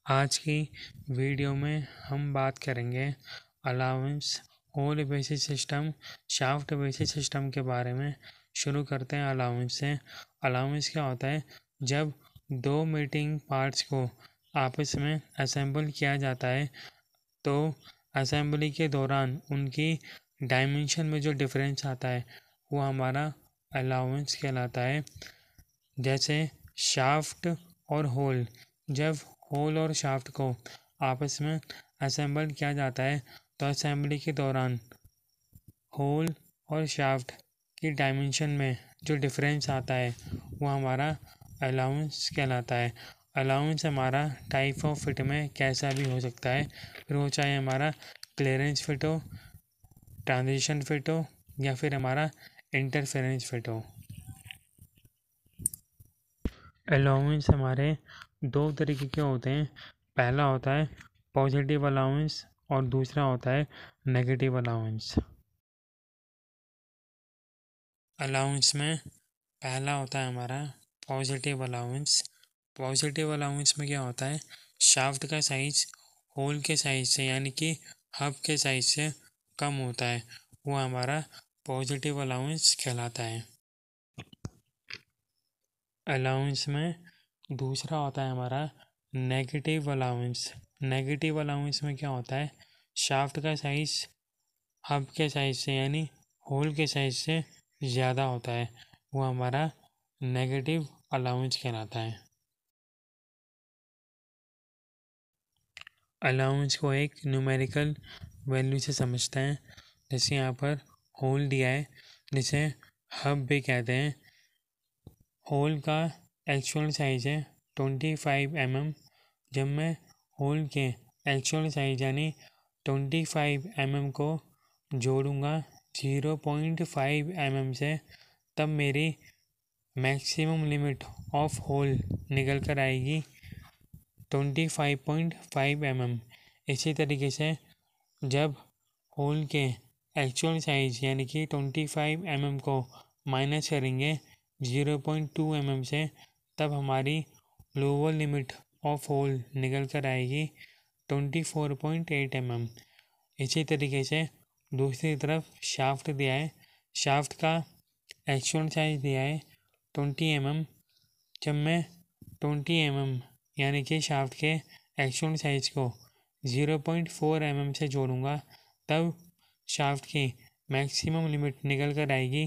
आज की वीडियो में हम बात करेंगे allowance, hole basis system, shaft basis system के बारे में। शुरू करते हैं अलाउंस से। अलाउंस क्या होता है? जब दो मीटिंग पार्ट्स को आपस में असेंबल किया जाता है तो असेंबली के दौरान उनकी डायमेंशन में जो डिफरेंस आता है वो हमारा अलाउंस कहलाता है। जैसे शाफ्ट और होल, जब होल और शाफ्ट को आपस में असेंबल किया जाता है तो असेंबली के दौरान होल और शाफ्ट की डायमेंशन में जो डिफरेंस आता है वो हमारा अलाउंस कहलाता है। अलाउंस हमारा टाइप ऑफ फिट में कैसा भी हो सकता है, फिर वो चाहे हमारा क्लियरेंस फिट हो, ट्रांजिशन फिट हो या फिर हमारा इंटरफेरेंस फिट हो। अलाउंस हमारे दो तरीके के होते हैं। पहला होता है पॉजिटिव अलाउंस और दूसरा होता है नेगेटिव अलाउंस। अलाउंस में पहला होता है हमारा पॉजिटिव अलाउंस। पॉजिटिव अलाउंस में क्या होता है? शाफ्ट का साइज होल के साइज से यानी कि हब के साइज से कम होता है, वो हमारा पॉजिटिव अलाउंस कहलाता है। अलाउंस में दूसरा होता है हमारा नेगेटिव अलाउंस। नेगेटिव अलाउंस में क्या होता है? शाफ्ट का साइज हब के साइज से यानी होल के साइज से ज़्यादा होता है, वो हमारा नेगेटिव अलाउंस कहलाता है। अलाउंस को एक न्यूमेरिकल वैल्यू से समझते हैं। जैसे यहाँ पर होल दिया है जिसे हब भी कहते हैं। होल का एक्चुअल साइज है 25 mm। जब मैं होल के एक्चुअल साइज यानी 25 mm को जोड़ूंगा 0.5 mm से, तब मेरी मैक्सिमम लिमिट ऑफ होल निकल कर आएगी 25.5 mm। इसी तरीके से जब होल के एक्चुअल साइज यानी कि 25 mm को माइनस करेंगे 0.2 mm से, तब हमारी लोअर लिमिट ऑफ होल निकल कर आएगी 24.8 mm। इसी तरीके से दूसरी तरफ शाफ्ट दिया है। शाफ्ट का एक्चुअल साइज दिया है 20 mm। जब मैं 20 mm यानी कि शाफ्ट के एक्चुअल साइज को 0.4 mm से जोड़ूंगा, तब शाफ्ट की मैक्सिमम लिमिट निकल कर आएगी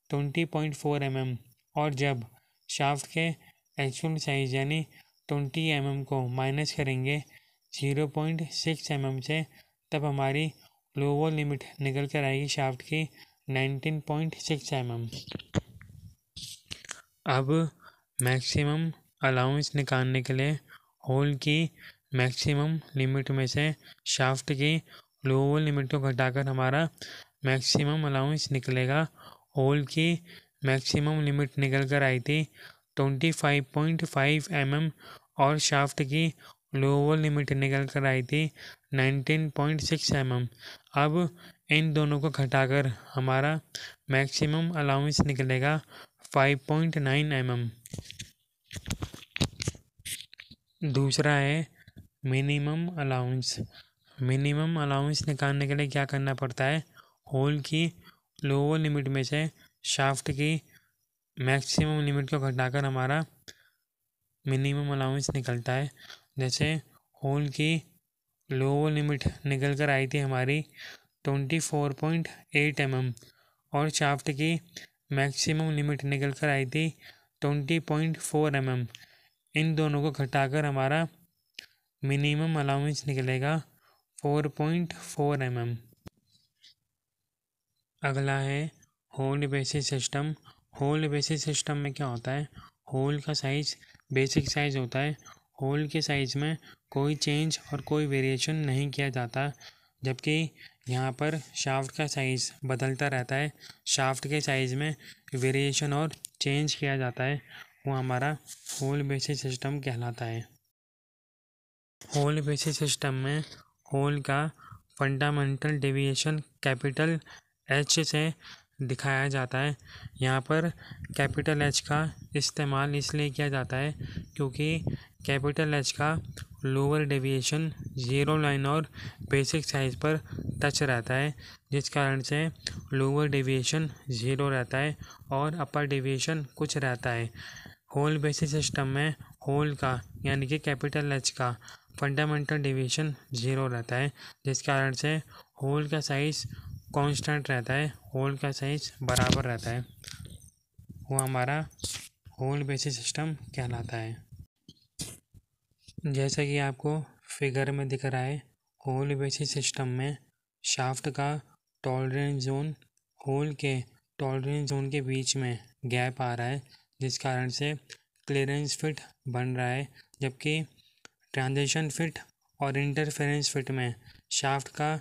20.4 mm। और जब शाफ्ट के एक्चुअल साइज यानी 20 mm को माइनस करेंगे 0.6 mm से, तब हमारी लोअर लिमिट निकल कर आएगी शाफ्ट की 19.6 mm। अब मैक्सिमम अलाउंस निकालने के लिए होल की मैक्सिमम लिमिट में से शाफ्ट की लोअर लिमिट को घटाकर हमारा मैक्सिमम अलाउंस निकलेगा। होल की मैक्सिमम लिमिट निकल कर आई थी 25.5 mm और शाफ्ट की लोअर लिमिट निकल कर आई थी 19.6 mm। अब इन दोनों को घटाकर हमारा मैक्सिमम अलाउंस निकलेगा 5.9 mm। दूसरा है मिनिमम अलाउंस। मिनिमम अलाउंस निकालने के लिए क्या करना पड़ता है? होल की लोअर लिमिट में से शाफ्ट की मैक्सिमम लिमिट को घटाकर हमारा मिनिमम अलाउंस निकलता है। जैसे होल की लोअर लिमिट निकल कर आई थी हमारी 24.8 mm और शाफ्ट की मैक्सिमम लिमिट निकल कर आई थी 20.4 mm। इन दोनों को घटाकर हमारा मिनिमम अलाउंस निकलेगा 4.4 mm। अगला है hole basis system. Hole basis system में क्या होता है? होल का साइज बेसिक साइज होता है। होल के साइज में कोई चेंज और कोई वेरिएशन नहीं किया जाता, जबकि यहाँ पर शाफ्ट का साइज़ बदलता रहता है। शाफ्ट के साइज़ में वेरिएशन और चेंज किया जाता है, वो हमारा होल बेसिस सिस्टम कहलाता है। होल बेसिस सिस्टम में होल का फंडामेंटल डेविएशन कैपिटल एच से दिखाया जाता है। यहाँ पर कैपिटल एच का इस्तेमाल इसलिए किया जाता है क्योंकि कैपिटल एच का लोअर डेविएशन जीरो लाइन और बेसिक साइज पर टच रहता है, जिस कारण से लोअर डेविएशन ज़ीरो रहता है और अपर डेविएशन कुछ रहता है। होल बेसिस सिस्टम में होल का यानी कि कैपिटल एच का फंडामेंटल डेविएशन ज़ीरो रहता है, जिस कारण से होल का साइज़ कांस्टेंट रहता है, होल का साइज़ बराबर रहता है। वो हमारा होल बेसिस सिस्टम कहलाता है। जैसा कि आपको फिगर में दिख रहा है, होल बेसिस सिस्टम में शाफ्ट का टॉलरेंस जोन होल के टॉलरेंस जोन के बीच में गैप आ रहा है, जिस कारण से क्लियरेंस फिट बन रहा है, जबकि ट्रांजिशन फिट और इंटरफेरेंस फिट में शाफ्ट का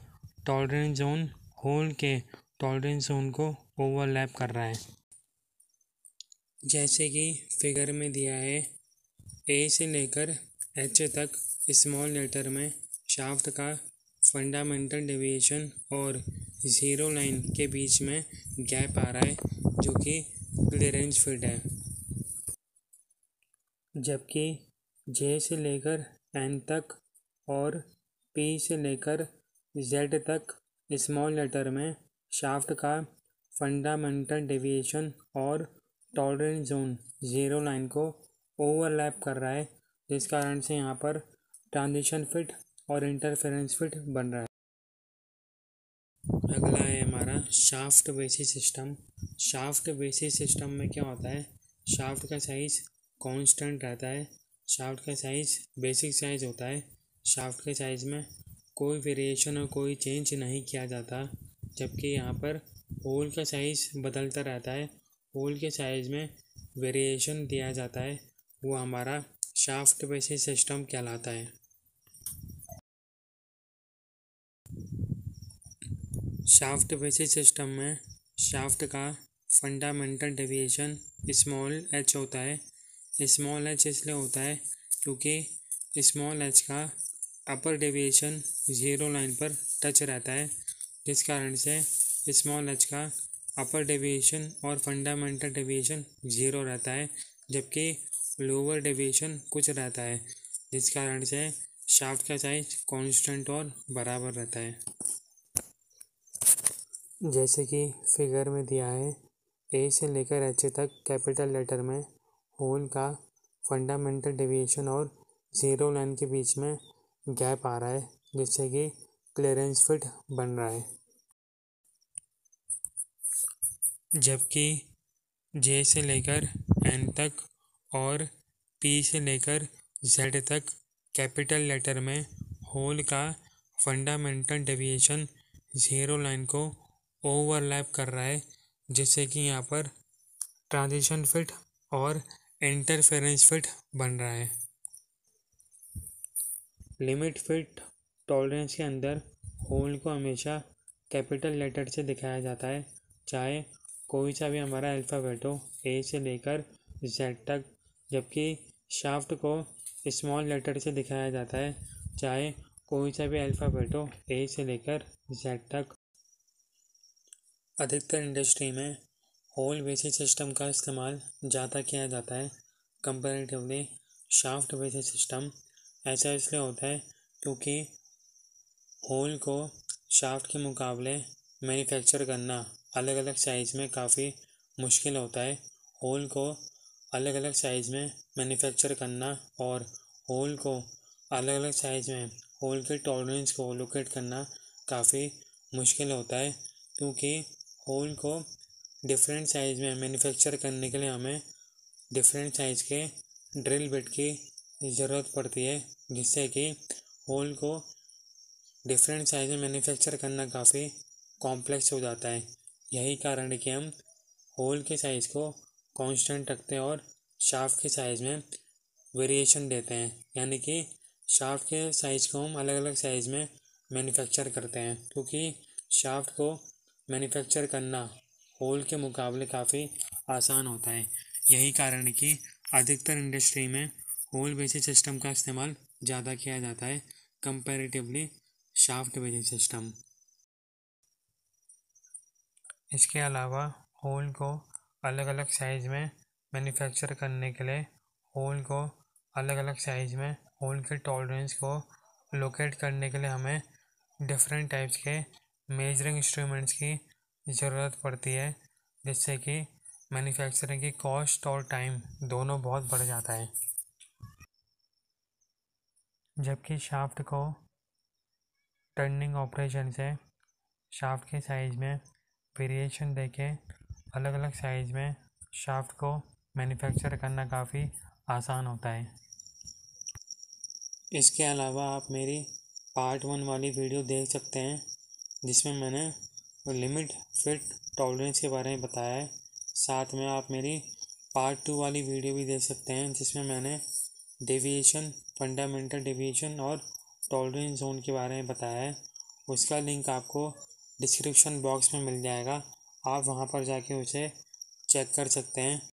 टॉलरेंस जोन होल के टॉलरेंस जोन को ओवरलैप कर रहा है। जैसे कि फिगर में दिया है, ए से लेकर एच तक स्मॉल लेटर में शाफ्ट का फंडामेंटल डेविएशन और ज़ीरो लाइन के बीच में गैप आ रहा है, जो कि क्लियरेंस फिट है। जबकि जे से लेकर एन तक और पी से लेकर जेड तक स्मॉल लेटर में शाफ्ट का फंडामेंटल डेविएशन और टॉलरेंस जोन ज़ीरो लाइन को ओवरलैप कर रहा है, जिस कारण से यहाँ पर ट्रांजिशन फिट और इंटरफेरेंस फिट बन रहा है। अगला है हमारा shaft basis system. Shaft basis system में क्या होता है, शाफ्ट का साइज़ कांस्टेंट रहता है, शाफ्ट का साइज़ बेसिक साइज़ होता है, शाफ्ट के साइज़ में कोई वेरिएशन और कोई चेंज नहीं किया जाता, जबकि यहाँ पर होल का साइज़ बदलता रहता है, होल के साइज़ में वेरिएशन दिया जाता है, वो हमारा शाफ्ट बेसिस सिस्टम कहलाता है। शाफ्ट बेसिस सिस्टम में शाफ्ट का फंडामेंटल डेविएशन स्मॉल एच होता है। स्मॉल एच इसलिए होता है क्योंकि स्मॉल एच का अपर डेविएशन ज़ीरो लाइन पर टच रहता है, जिस कारण से स्मॉल एच का अपर डेविएशन और फंडामेंटल डेविएशन ज़ीरो रहता है, जबकि लोअर डेविएशन कुछ रहता है, जिस कारण से शाफ्ट का साइज कांस्टेंट और बराबर रहता है। जैसे कि फिगर में दिया है, ए से लेकर एच तक कैपिटल लेटर में होल का फंडामेंटल डेविएशन और ज़ीरो लाइन के बीच में गैप आ रहा है, जिससे कि क्लियरेंस फिट बन रहा है। जबकि जे से लेकर एन तक और पी से लेकर जेड तक कैपिटल लेटर में होल का फंडामेंटल डेविएशन ज़ीरो लाइन को ओवरलैप कर रहा है, जिससे कि यहाँ पर ट्रांजिशन फिट और इंटरफेरेंस फिट बन रहा है। लिमिट फिट टॉलरेंस के अंदर होल को हमेशा कैपिटल लेटर से दिखाया जाता है, चाहे कोई सा भी हमारा अल्फ़ाबेट हो, ए से लेकर जेड तक, जबकि शाफ्ट को स्मॉल लेटर से दिखाया जाता है, चाहे कोई सा भी अल्फ़ाबेट हो, ए से लेकर जेड तक। अधिकतर इंडस्ट्री में होल बेसिस सिस्टम का इस्तेमाल ज़्यादा किया जाता है कंपैरेटिवली शाफ्ट बेसिस सिस्टम। ऐसा इसलिए होता है क्योंकि होल को शाफ्ट के मुकाबले मैन्युफैक्चर करना अलग अलग साइज़ में काफ़ी मुश्किल होता है। होल को अलग अलग साइज़ में मैन्युफैक्चर करना और होल को अलग अलग साइज़ में होल के टॉलरेंस को लोकेट करना काफ़ी मुश्किल होता है, क्योंकि होल को डिफरेंट साइज़ में मैन्युफैक्चर करने के लिए हमें डिफरेंट साइज़ के ड्रिल बिट की ज़रूरत पड़ती है, जिससे कि होल को डिफरेंट साइज़ में मैन्युफैक्चर करना काफ़ी कॉम्प्लेक्स हो जाता है। यही कारण है कि हम होल के साइज़ को कांस्टेंट रखते हैं और शाफ्ट के साइज़ में वेरिएशन देते हैं, यानी कि शाफ्ट के साइज़ को हम अलग अलग साइज़ में मैन्युफैक्चर करते हैं, क्योंकि शाफ्ट को मैन्युफैक्चर करना होल के मुकाबले काफ़ी आसान होता है। यही कारण है कि अधिकतर इंडस्ट्री में होल बेसिस सिस्टम का इस्तेमाल ज़्यादा किया जाता है कंपैरेटिवली शाफ्ट बेसिस सिस्टम। इसके अलावा होल को अलग अलग साइज़ में मैन्युफैक्चर करने के लिए होल को अलग अलग साइज़ में होल के टॉलरेंस को लोकेट करने के लिए हमें डिफरेंट टाइप्स के मेजरिंग इंस्ट्रूमेंट्स की ज़रूरत पड़ती है, जिससे कि मैन्युफैक्चरिंग की कॉस्ट और टाइम दोनों बहुत बढ़ जाता है। जबकि शाफ्ट को टर्निंग ऑपरेशन से शाफ्ट के साइज़ में वेरिएशन देके अलग अलग साइज़ में शाफ्ट को मैन्युफैक्चर करना काफ़ी आसान होता है। इसके अलावा आप मेरी पार्ट 1 वाली वीडियो देख सकते हैं, जिसमें मैंने लिमिट फिट टॉलरेंस के बारे में बताया है। साथ में आप मेरी पार्ट 2 वाली वीडियो भी देख सकते हैं, जिसमें मैंने डेविएशन, फंडामेंटल डेविएशन और टॉलरेंस जोन के बारे में बताया है। उसका लिंक आपको डिस्क्रिप्शन बॉक्स में मिल जाएगा, आप वहां पर जाके उसे चेक कर सकते हैं।